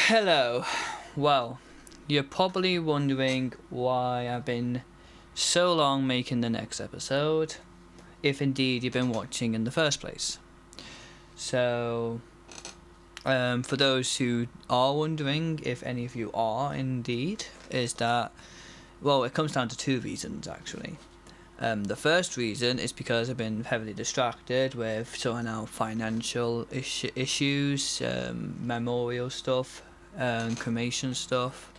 Hello. Well, you're probably wondering why I've been so long making the next episode, if indeed you've been watching in the first place. So, for those who are wondering, if any of you are indeed, is that, well, it comes down to two reasons actually. The first reason is because I've been heavily distracted with sorting out financial issues, memorial stuff, cremation stuff,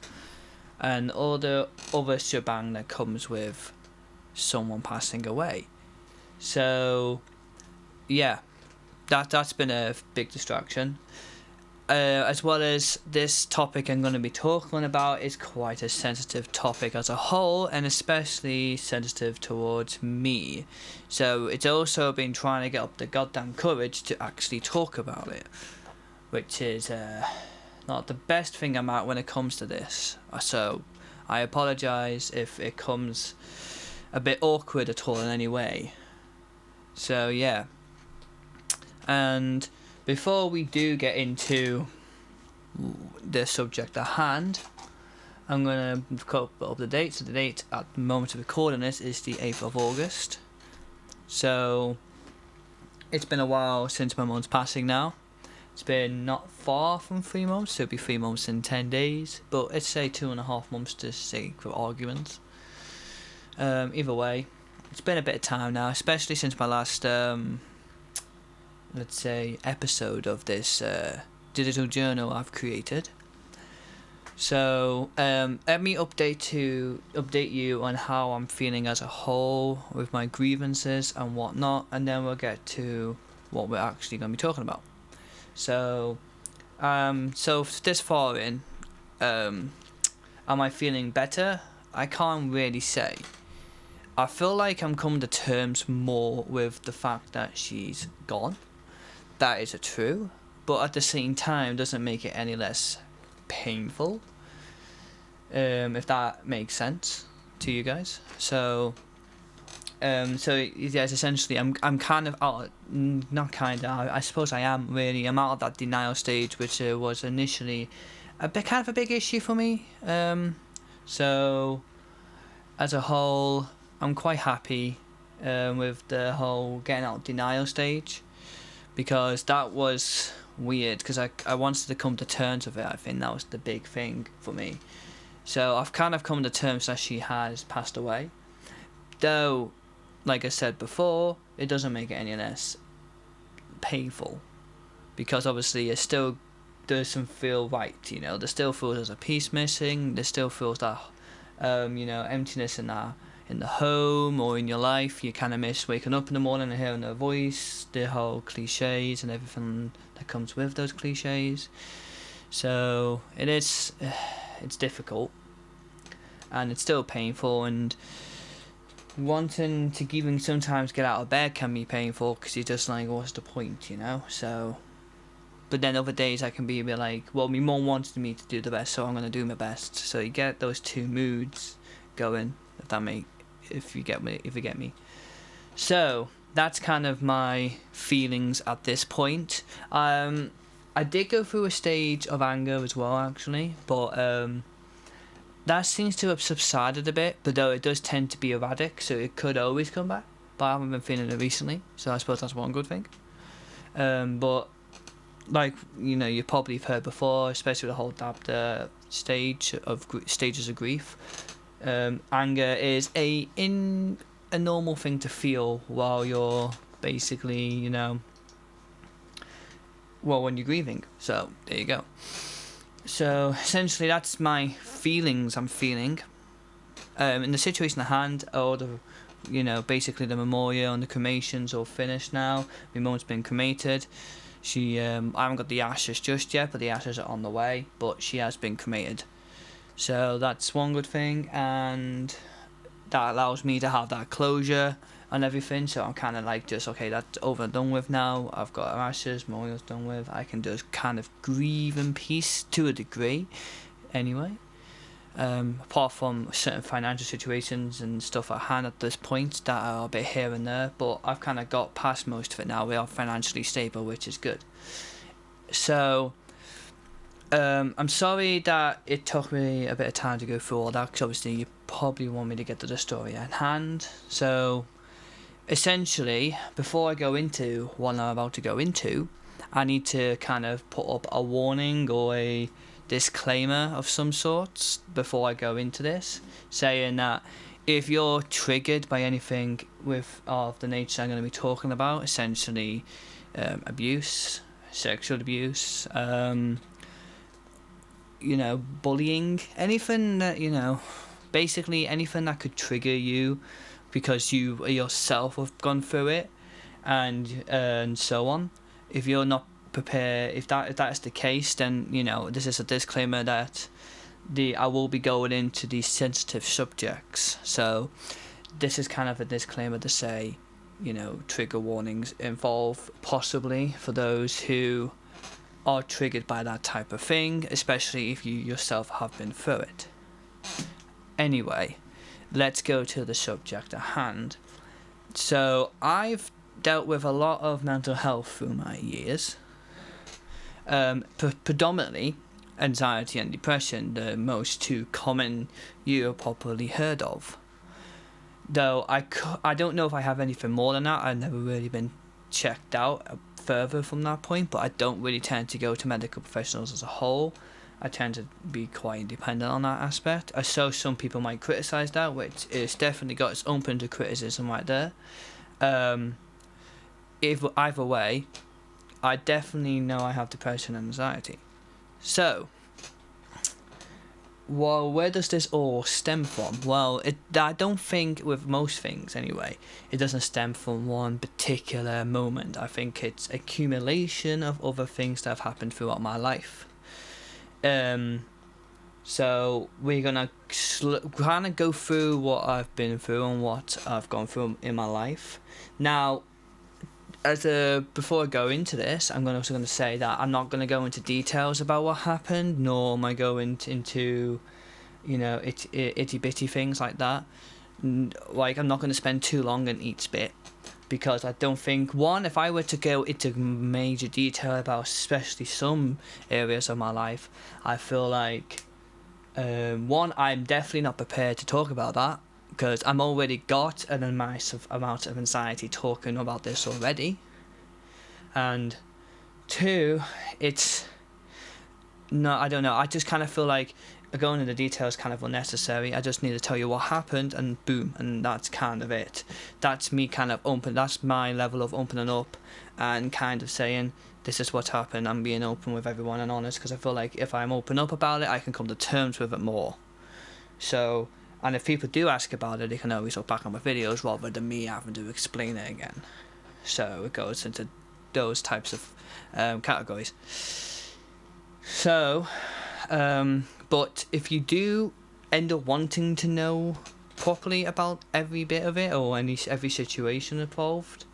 and all the other shebang that comes with someone passing away. So, yeah, that's been a big distraction. As well as this topic I'm going to be talking about is quite a sensitive topic as a whole, and especially sensitive towards me. So it's also been trying to get up the goddamn courage to actually talk about it, which is not the best thing I'm at when it comes to this. So I apologise if it comes a bit awkward at all in any way. So yeah. And before we do get into the subject at hand, I'm going to put up the date. So the date at the moment of recording this is the 8th of August. So it's been a while since my mum's passing now. It's been not far from 3 months, so it'll be 3 months in 10 days. But let's say 2.5 months to sake for arguments. Either way, it's been a bit of time now, especially since my last let's say episode of this digital journal I've created. So let me update you on how I'm feeling as a whole with my grievances and whatnot, and then we'll get to what we're actually going to be talking about. So this far in, am I feeling better? I can't really say. I feel like I'm coming to terms more with the fact that she's gone. That is true, but at the same time doesn't make it any less painful, if that makes sense to you guys. So yes, essentially I'm kind of out, not kind of, I suppose I am really, I'm out of that denial stage, which was initially kind of a big issue for me. So as a whole, I'm quite happy with the whole getting out of denial stage, because that was weird, because I wanted to come to terms with it. I think that was the big thing for me. So I've kind of come to terms that she has passed away, though like I said before, it doesn't make it any less painful, because obviously it still doesn't feel right, there still feels there's a piece missing, there still feels that emptiness in the home or in your life. You kind of miss waking up in the morning and hearing her voice, the whole cliches and everything that comes with those cliches. So it's difficult, and it's still painful, and wanting to even sometimes get out of bed can be painful, because you're just like, what's the point, So, but then other days I can be a bit like, well, my mum wanted me to do the best, so I'm going to do my best. So you get those two moods going, if you get me. So that's kind of my feelings at this point. I did go through a stage of anger as well, actually, but that seems to have subsided a bit, but though it does tend to be erratic, so it could always come back, but I haven't been feeling it recently, so I suppose that's one good thing. But like, you probably have heard before, especially with the whole DAPTA stages of grief, anger is a normal thing to feel while you're basically, when you're grieving. So there you go. So essentially that's my feelings I'm feeling. In the situation at hand, basically the memorial and the cremations all finished now. My mum's been cremated. She I haven't got the ashes just yet, but the ashes are on the way, but she has been cremated. So that's one good thing, and that allows me to have that closure and everything. So I'm kind of like, just okay, that's over and done with now. I've got her ashes, memorial's done with. I can just kind of grieve in peace to a degree anyway. Apart from certain financial situations and stuff at hand at this point that are a bit here and there, but I've kind of got past most of it now. We are financially stable, which is good. So I'm sorry that it took me a bit of time to go through all that, because obviously you probably want me to get to the story at hand. So, essentially, before I go into what I'm about to go into, I need to kind of put up a warning or a disclaimer of some sorts before I go into this, saying that if you're triggered by anything of the nature I'm going to be talking about, essentially abuse, sexual abuse, bullying, anything that, basically anything that could trigger you because you yourself have gone through it, and so on. If you're not prepared, if that is the case, then this is a disclaimer that I will be going into these sensitive subjects. So this is kind of a disclaimer to say, trigger warnings involve possibly for those who are triggered by that type of thing, especially if you yourself have been through it. Anyway, let's go to the subject at hand. So I've dealt with a lot of mental health through my years. Predominantly anxiety and depression, the most two common you have probably heard of. Though I don't know if I have anything more than that. I've never really been checked out further from that point, but I don't really tend to go to medical professionals as a whole. I tend to be quite independent on that aspect. I saw some people might criticise that, which is definitely got its open to criticism right there. If either way, I definitely know I have depression and anxiety. So, where does this all stem from? Well, I don't think, with most things anyway, it doesn't stem from one particular moment. I think it's accumulation of other things that have happened throughout my life. So we're gonna kind of go through what I've been through and what I've gone through in my life. Now, before I go into this, I'm also going to say that I'm not going to go into details about what happened, nor am I going into, itty bitty things like that. Like, I'm not going to spend too long on each bit, because I don't think, one, if I were to go into major detail about especially some areas of my life, I feel like, one, I'm definitely not prepared to talk about that, because I'm already got an massive amount of anxiety talking about this already. And two, it's no, I don't know, I just kind of feel like going into the details kind of unnecessary. I just need to tell you what happened, and boom, and that's kind of it. That's me kind of that's my level of opening up and kind of saying, this is what happened. I'm being open with everyone and honest, because I feel like if I'm open up about it, I can come to terms with it more. So, and if people do ask about it, they can always look back on my videos rather than me having to explain it again. So it goes into those types of categories. So, but if you do end up wanting to know properly about every bit of it, or every situation involved,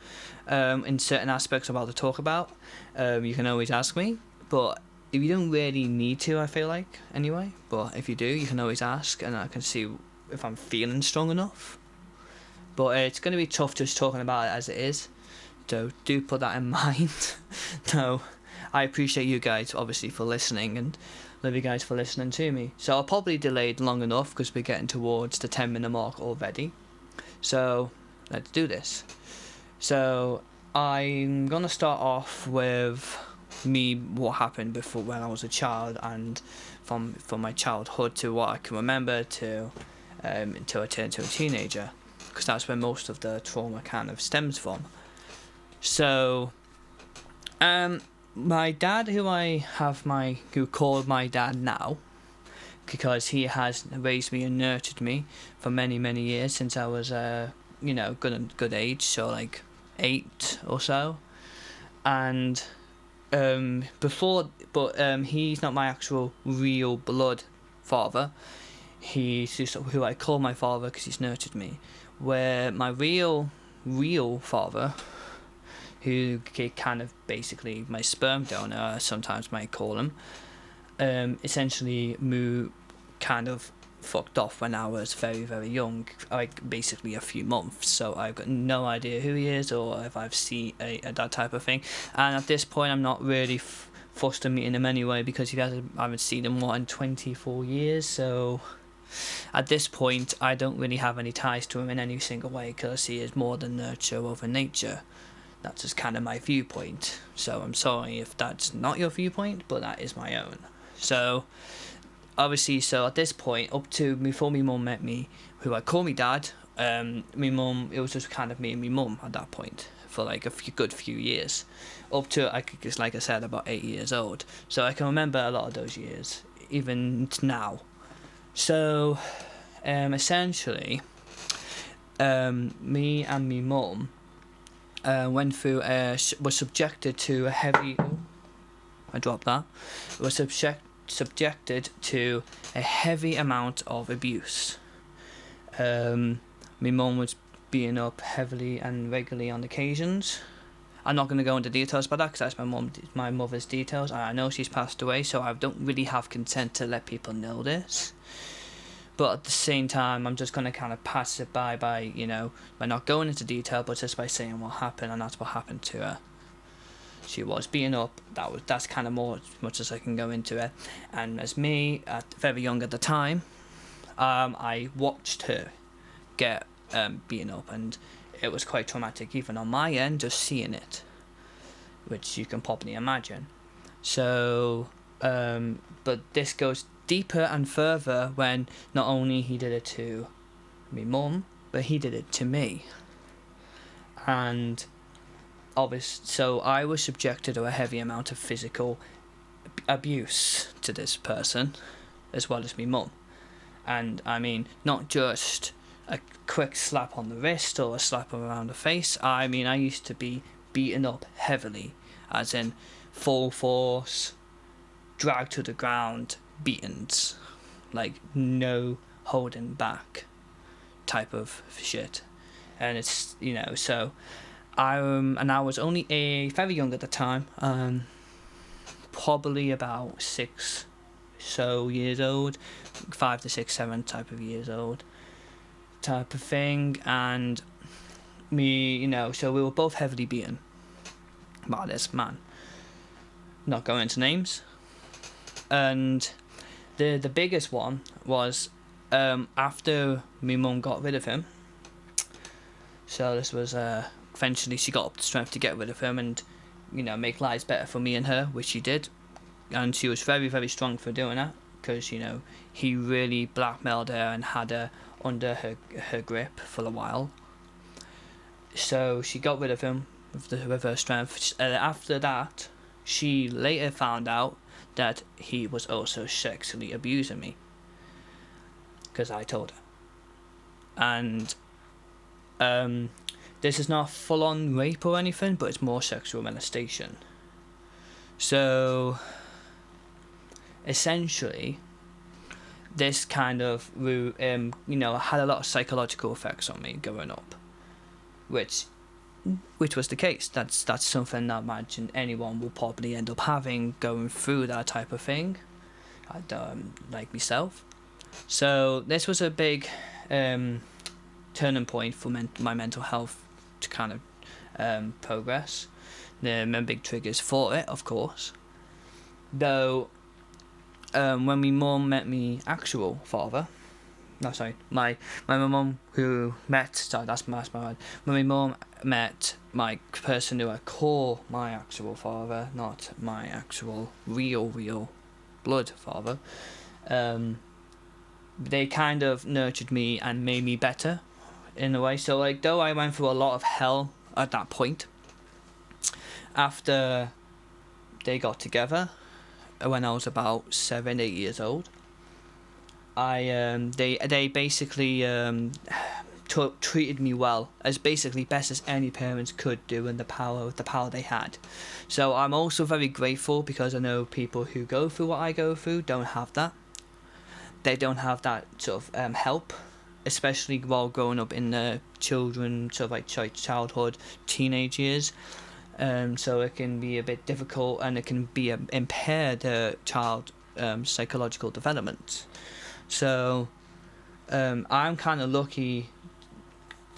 in certain aspects I'm about to talk about, you can always ask me. But if you don't really need to, I feel like, anyway. But if you do, you can always ask, and I can see if I'm feeling strong enough. But it's going to be tough just talking about it as it is, so do put that in mind. No, I appreciate you guys obviously for listening, and love you guys for listening to me. So I'll probably delayed long enough, because we're getting towards the 10-minute mark already. So let's do this. So I'm going to start off with what happened before, when I was a child, and from my childhood to what I can remember to until I turned to a teenager, because that's where most of the trauma kind of stems from. So, my dad, who called my dad now, because he has raised me and nurtured me for many, many years since I was good age, so like 8 or so, and he's not my actual real blood father. He's just who I call my father because he's nurtured me. Where my real father, who kind of basically my sperm donor, I sometimes might call him, essentially kind of fucked off when I was very, very young, like basically a few months. So I've got no idea who he is or if I've seen that type of thing. And at this point, I'm not really fussed on meeting him anyway because I haven't seen him in 24 years. So at this point, I don't really have any ties to him in any single way because he is more than nurture over nature. That's just kind of my viewpoint. So I'm sorry if that's not your viewpoint, but that is my own. So obviously, so at this point, up to before my mum met me, who I call me dad, my mum, it was just kind of me and my mum at that point for like a good few years, up to like I said, about 8 years old. So I can remember a lot of those years, even now. So essentially, me and my mum went through was subjected to a heavy. Oh, I dropped that. Was subjected to a heavy amount of abuse. My mum was beaten up heavily and regularly on occasions. I'm not going to go into details about that because that's my mother's details. I know she's passed away, so I don't really have consent to let people know this. But at the same time, I'm just going to kind of pass it by not going into detail, but just by saying what happened, and that's what happened to her. She was beaten up. That's kind of more as much as I can go into it. And as me, very young at the time, I watched her get beaten up, and it was quite traumatic even on my end, just seeing it, which you can probably imagine. So, but this goes deeper and further when not only he did it to me mum, but he did it to me. And so I was subjected to a heavy amount of physical abuse to this person, as well as me mum. And I mean, not just a quick slap on the wrist or a slap around the face. I mean, I used to be beaten up heavily, as in full force, dragged to the ground, beatings, like no holding back type of shit. And it's, so I was only very young at the time, probably about 6 years old, 5 to 6, 7 type of years old type of thing. And me, so we were both heavily beaten by this man, not going into names. And the biggest one was after my mum got rid of him. So this was eventually she got up the strength to get rid of him and make lives better for me and her, which she did. And she was very, very strong for doing that because he really blackmailed her and had her under her grip for a while. So she got rid of him with her strength. After that, she later found out that he was also sexually abusing me because I told her. And this is not full-on rape or anything, but it's more sexual molestation. So essentially, this kind of had a lot of psychological effects on me growing up, which was the case. That's something that I imagine anyone will probably end up having, going through that type of thing, like myself. So this was a big turning point for my mental health to kind of progress. The big triggers for it, of course. Though, when my mum met me actual father, my mum who met, that's my bad. When my mum met my person who I call my actual father, not my actual real blood father, they kind of nurtured me and made me better in a way. So though I went through a lot of hell at that point, after they got together when I was about 7, 8 years old, they basically treated me well, as basically best as any parents could do, in the power they had. So I'm also very grateful because I know people who go through what I go through don't have that. They don't have that sort of help, especially while growing up in the children, sort of like childhood, teenage years. So it can be a bit difficult, and it can be impair the child psychological development. So I'm kind of lucky.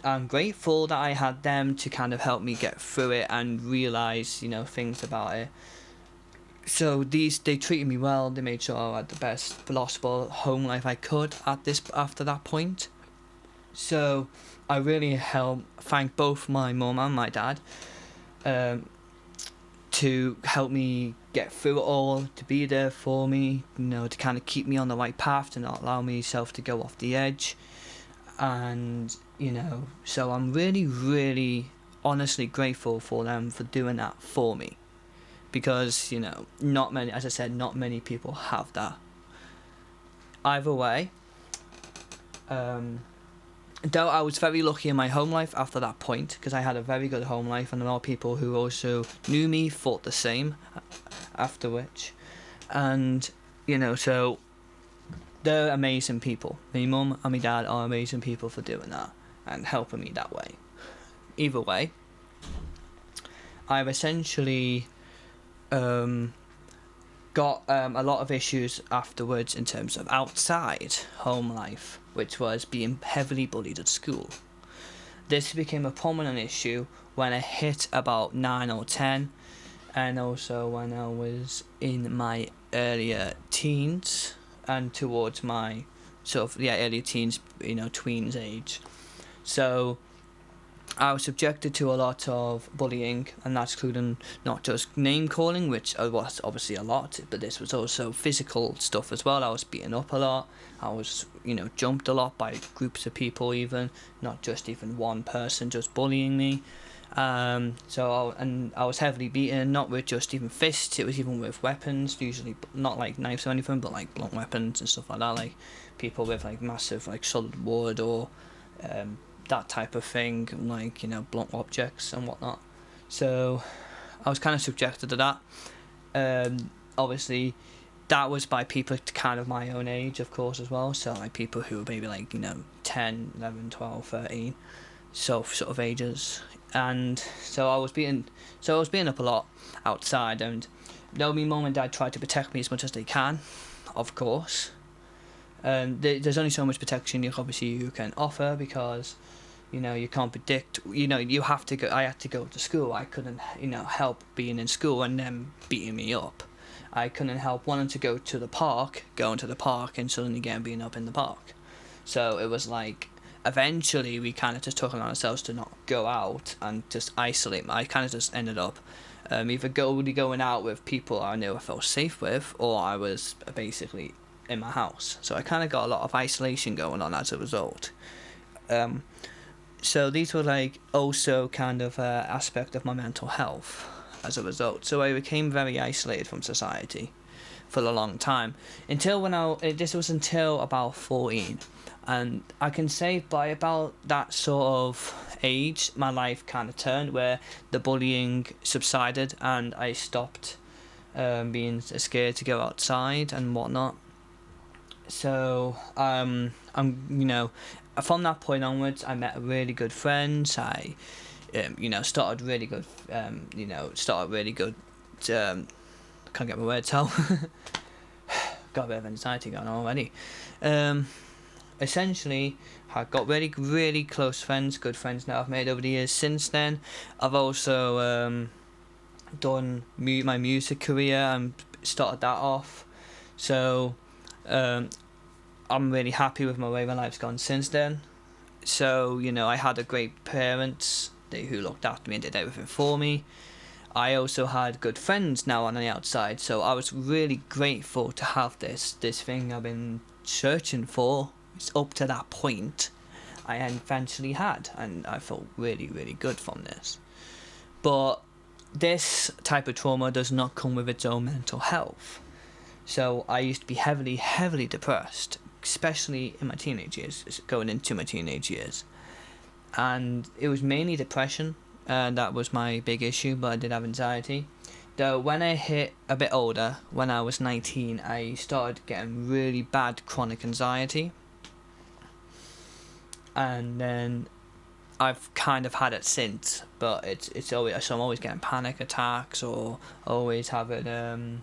I'm grateful that I had them to kind of help me get through it and realise, things about it. So they treated me well. They made sure I had the best possible home life I could after that point. So I really thank both my mum and my dad to help me get through it all, to be there for me, to kind of keep me on the right path, to not allow myself to go off the edge. And so I'm really, really honestly grateful for them for doing that for me, because not many, as I said, not many people have that. Either way, though I was very lucky in my home life after that point, because I had a very good home life, and a lot of people who also knew me thought the same after which. And so they're amazing people. My mum and my dad are amazing people for doing that and helping me that way. Either way, I've essentially got a lot of issues afterwards in terms of outside home life, which was being heavily bullied at school. This became a prominent issue when I hit about 9 or 10, and also when I was in my earlier teens and towards my early teens, tweens age. So I was subjected to a lot of bullying, and that's including not just name calling, which was obviously a lot, but this was also physical stuff as well. I was beaten up a lot. I was, jumped a lot by groups of people, even not just even one person just bullying me. I was heavily beaten, not with just even fists. It was even with weapons, usually not like knives or anything, but like blunt weapons and stuff like that, like people with like massive like solid wood or that type of thing, like blunt objects and whatnot. So I was kind of subjected to that. Obviously that was by people kind of my own age, of course, as well. So like people who were maybe like 10, 11, 12, 13, so sort of ages. And so I was beaten up a lot outside, and though my mum and dad tried to protect me as much as they can, of course, there's only so much protection you can offer, because you can't predict. You have to go. I had to go to school. I couldn't help being in school and them beating me up. I couldn't help wanting to go to the park, going to the park, and suddenly getting beaten up in the park. So it was like, eventually we kind of just took it on ourselves to not go out and just isolate. I kind of just ended up either going out with people I knew I felt safe with, or I was basically in my house. So I kind of got a lot of isolation going on as a result. So these were like also kind of aspect of my mental health as a result. So I became very isolated from society for a long time, until this was until about 14. And I can say by about that sort of age, my life kind of turned, where the bullying subsided and I stopped being scared to go outside and whatnot. So I'm from that point onwards, I met really good friends. I started really good can't get my words out. Got a bit of anxiety going on already. Essentially, I've got really, really close friends, good friends now I've made over the years since then. I've also done my music career and started that off. So I'm really happy with my way my life's gone since then. So, I had a great parents who looked after me and did everything for me. I also had good friends now on the outside, so I was really grateful to have this thing I've been searching for. It's up to that point I eventually had, and I felt really, really good from this. But this type of trauma does not come with its own mental health. So I used to be heavily, heavily depressed, especially in my teenage years, going into my teenage years. And it was mainly depression, that was my big issue, but I did have anxiety. Though when I hit a bit older, when I was 19, I started getting really bad chronic anxiety. And then I've kind of had it since, but it's always, so I'm always getting panic attacks, or always having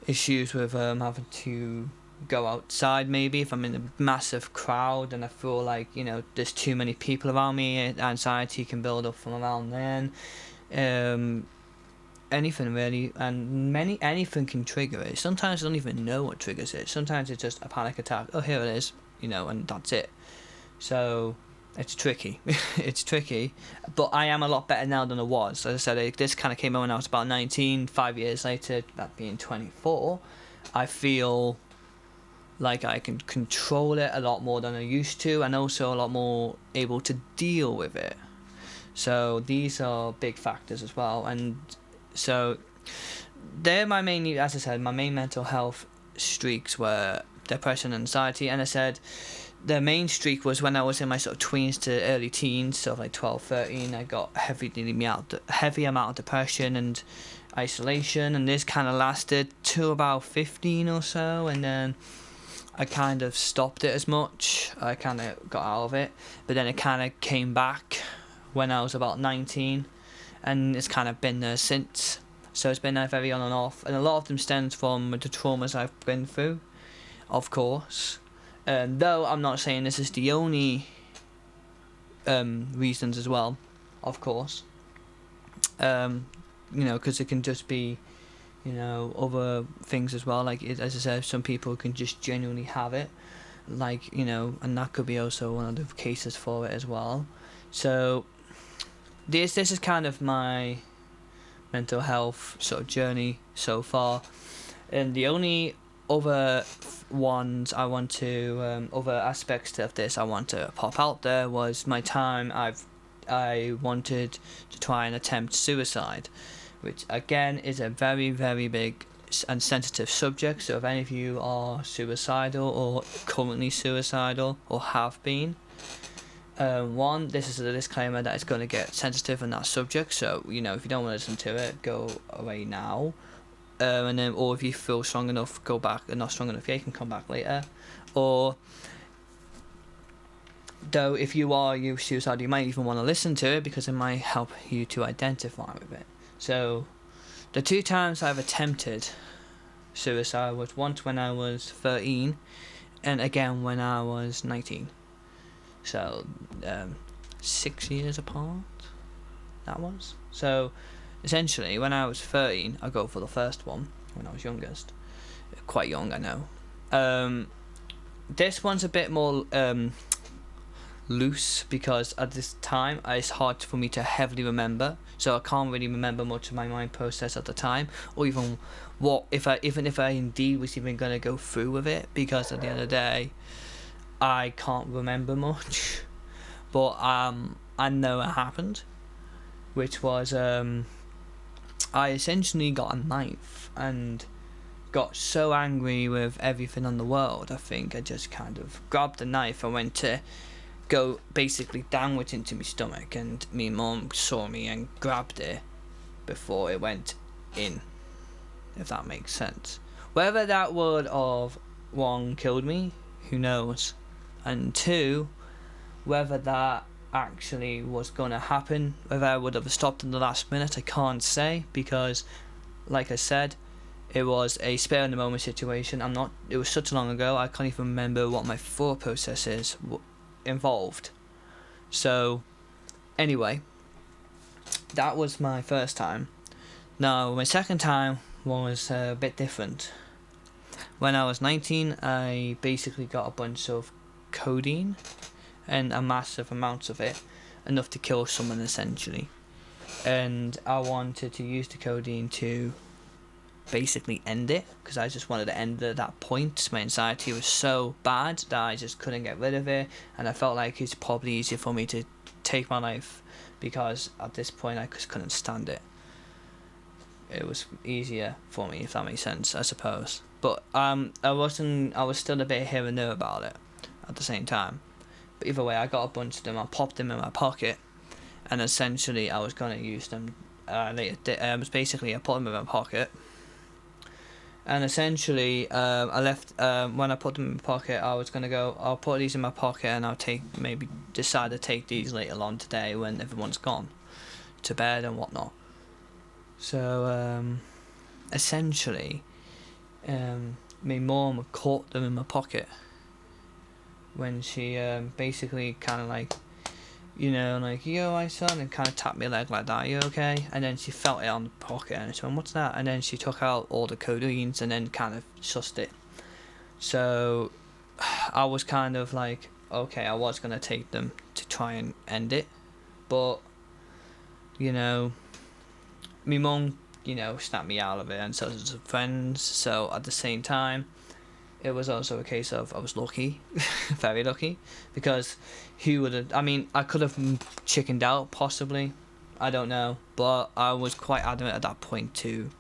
issues with having to go outside. Maybe if I'm in a massive crowd and I feel like there's too many people around me, anxiety can build up from around then. anything really, and anything can trigger it. Sometimes I don't even know what triggers it. Sometimes it's just a panic attack. Oh, here it is, and that's it. So it's tricky. It's tricky, but I am a lot better now than I was. As I said, this kind of came out when I was about 19. 5 years later, that being 24, I feel like I can control it a lot more than I used to, and also a lot more able to deal with it. So these are big factors as well, and so they're my main, as I said, my main mental health streaks were depression and anxiety. And I said the main streak was when I was in my sort of tweens to early teens, sort of like 12, 13. I got heavy amount of depression and isolation, and this kind of lasted to about 15 or so, and then I kind of stopped it as much. I kind of got out of it, but then it kind of came back when I was about 19, and it's kind of been there since. So it's been very on and off, and a lot of them stems from the traumas I've been through, of course. Though I'm not saying this is the only reasons as well, of course. Because it can just be, other things as well. Like as I said, some people can just genuinely have it, like and that could be also one of the cases for it as well. So this is kind of my mental health sort of journey so far, and the only other ones I want to other aspects of this I want to pop out there was my time I wanted to try and attempt suicide, which again is a very, very big and sensitive subject. So if any of you are suicidal or currently suicidal or have been, this is a disclaimer that it's going to get sensitive on that subject. So if you don't want to listen to it, go away now. And then, or if you feel strong enough, go back. And not strong enough, you can come back later. Or though, if you are suicidal, you might even want to listen to it because it might help you to identify with it. So, the 2 times I've attempted suicide was once when I was 13, and again when I was 19. So, 6 years apart. That was so. Essentially, when I was 13, I go for the first one when I was youngest. Quite young, I know. This one's a bit more loose because at this time it's hard for me to heavily remember, so I can't really remember much of my mind process at the time, or even if I indeed was even going to go through with it, because at the end of the day I can't remember much. But I know it happened, which was I essentially got a knife and got so angry with everything on the world. I think I just kind of grabbed the knife and went to go basically downwards into my stomach, and my mum saw me and grabbed it before it went in, if that makes sense. Whether that would have, 1, killed me, who knows, and 2, whether that actually was going to happen, whether I would have stopped in the last minute, I can't say, because like I said, it was a spare in the moment situation. It was such long ago, I can't even remember what my thought process is involved. So anyway, that was my first time. Now my second time was a bit different. When I was 19, I basically got a bunch of codeine, and a massive amounts of it, enough to kill someone essentially. And I wanted to use the codeine to basically end it, because I just wanted to end it at that point. My anxiety was so bad that I just couldn't get rid of it, and I felt like it's probably easier for me to take my life, because at this point I just couldn't stand it. It was easier for me, if that makes sense, I suppose. But I was still a bit here and there about it at the same time. But either way, I got a bunch of them, I popped them in my pocket, and essentially I was going to use them later. I put them in my pocket, and essentially I left, when I put them in my pocket, I was going to go, I'll put these in my pocket, and I'll decide to take these later on today when everyone's gone to bed and whatnot. So essentially my mom caught them in my pocket when she basically kind of like, you know, like, you alright, son? And kind of tapped my leg like that, are you okay? And then she felt it on the pocket and she went, what's that? And then she took out all the codeines and then kind of sussed it. So I was kind of like, okay, I was going to take them to try and end it. But, you know, my mum, you know, snapped me out of it, and so did some friends. So at the same time, it was also a case of I was lucky, very lucky, because who would have, I mean, I could have chickened out, possibly, I don't know, but I was quite adamant at that point to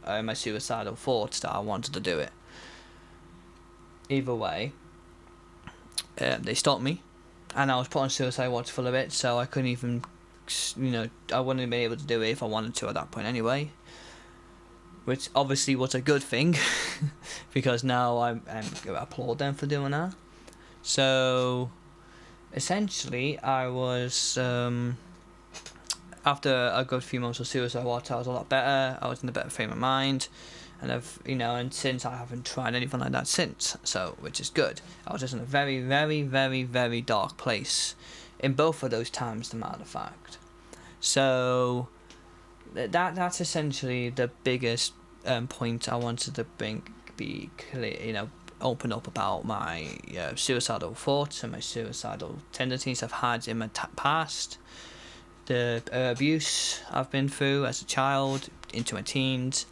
my suicidal thoughts that I wanted to do it. Either way, they stopped me, and I was put on suicide watch for a bit, so I couldn't even, you know, I wouldn't have been able to do it if I wanted to at that point anyway, which obviously was a good thing, because now I applaud them for doing that. So essentially, I was, after a good few months of suicide watch, I was a lot better. I was in a better frame of mind, and and since I haven't tried anything like that since, so, which is good. I was just in a very, very, very, very dark place in both of those times, as a matter of fact. So that's essentially the biggest point I wanted to be clear, you know, open up about my suicidal thoughts and my suicidal tendencies I've had in my past, the abuse I've been through as a child into my teens,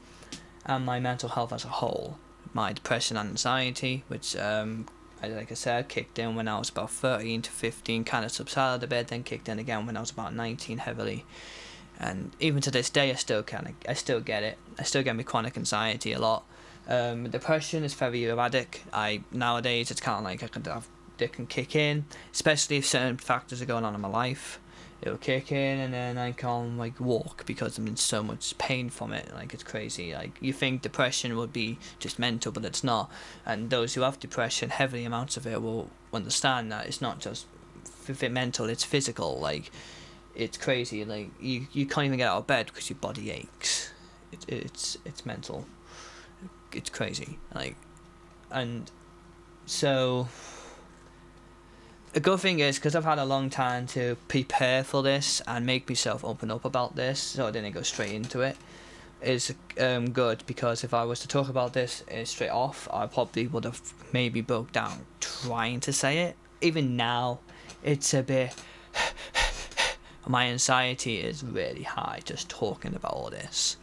and my mental health as a whole. My depression and anxiety, which like I said, kicked in when I was about 13 to 15, kind of subsided a bit, then kicked in again when I was about 19 heavily. And even to this day, I still get it. I still get my chronic anxiety a lot. Depression is very erratic. Nowadays it's kind of like it can kick in, especially if certain factors are going on in my life. It'll kick in, and then I can't like walk because I'm in so much pain from it. Like, it's crazy. Like, you think depression would be just mental, but it's not. And those who have depression, heavy amounts of it, will understand that it's not just mental; it's physical. Like, it's crazy. Like, you can't even get out of bed because your body aches. It's mental. It's crazy. Like, and so a good thing is, because I've had a long time to prepare for this and make myself open up about this, so I didn't go straight into it, is good, because if I was to talk about this straight off, I probably would have maybe broke down trying to say it. Even now, it's a bit my anxiety is really high just talking about all this.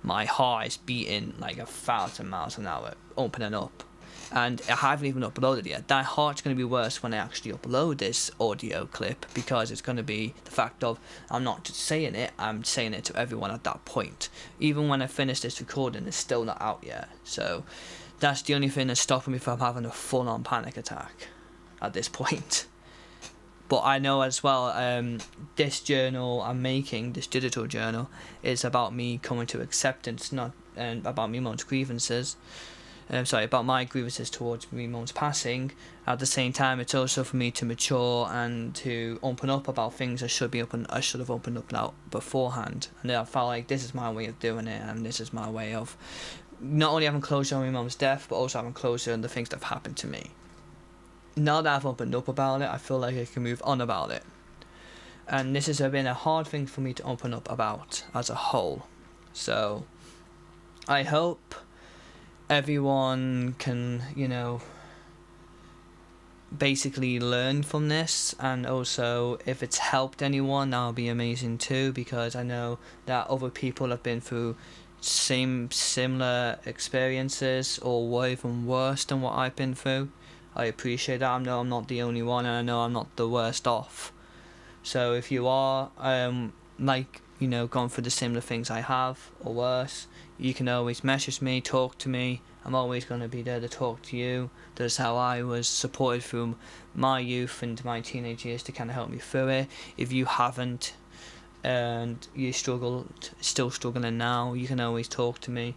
My heart is beating like 1,000 miles an hour, opening up. And I haven't even uploaded yet. That heart's going to be worse when I actually upload this audio clip, because it's going to be the fact of I'm not just saying it, I'm saying it to everyone at that point. Even when I finish this recording, it's still not out yet. So that's the only thing that's stopping me from having a full-on panic attack at this point. But I know as well, this journal I'm making, this digital journal, is about me coming to acceptance, not about me mum's grievances. About my grievances towards my mum's passing. At the same time, it's also for me to mature and to open up about things I should have opened up about beforehand. And I felt like this is my way of doing it, and this is my way of not only having closure on my mum's death, but also having closure on the things that have happened to me. Now that I've opened up about it, I feel like I can move on about it. And this has been a hard thing for me to open up about as a whole. So I hope everyone can, basically learn from this, and also if it's helped anyone, that'll be amazing too, because I know that other people have been through similar experiences, or even worse than what I've been through. I appreciate that. I know I'm not the only one, and I know I'm not the worst off. So if you are gone through the similar things I have, or worse, you can always message me, talk to me. I'm always going to be there to talk to you. That's how I was supported through my youth and my teenage years, to kind of help me through it. If you haven't, and you still struggling now, you can always talk to me.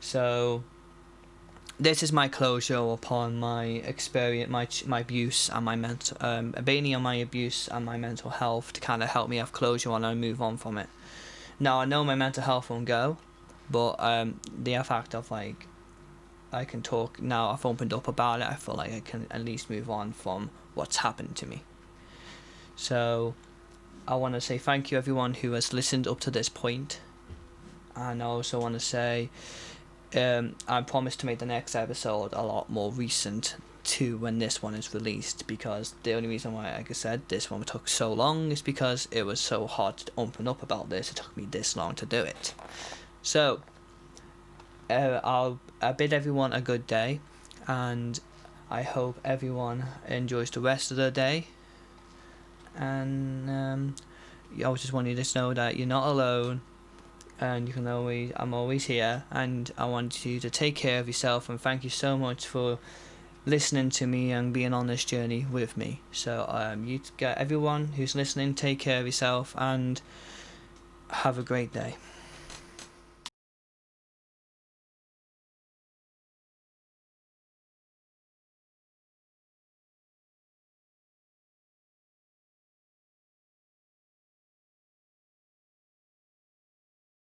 So this is my closure upon my experience, my abuse and my mainly on my abuse and my mental health, to kind of help me have closure on and move on from it. Now I know my mental health won't go, but the fact of I can talk now, I've opened up about it, I feel like I can at least move on from what's happened to me. So I want to say thank you everyone who has listened up to this point, and I also want to say I promise to make the next episode a lot more recent to when this one is released, because the only reason why, like I said, this one took so long is because it was so hard to open up about this. It took me this long to do it. So I bid everyone a good day, and I hope everyone enjoys the rest of the day. And I just want you to know that you're not alone, and you can always, I'm always here, and I want you to take care of yourself, and thank you so much for listening to me and being on this journey with me. So you get everyone who's listening, take care of yourself and have a great day.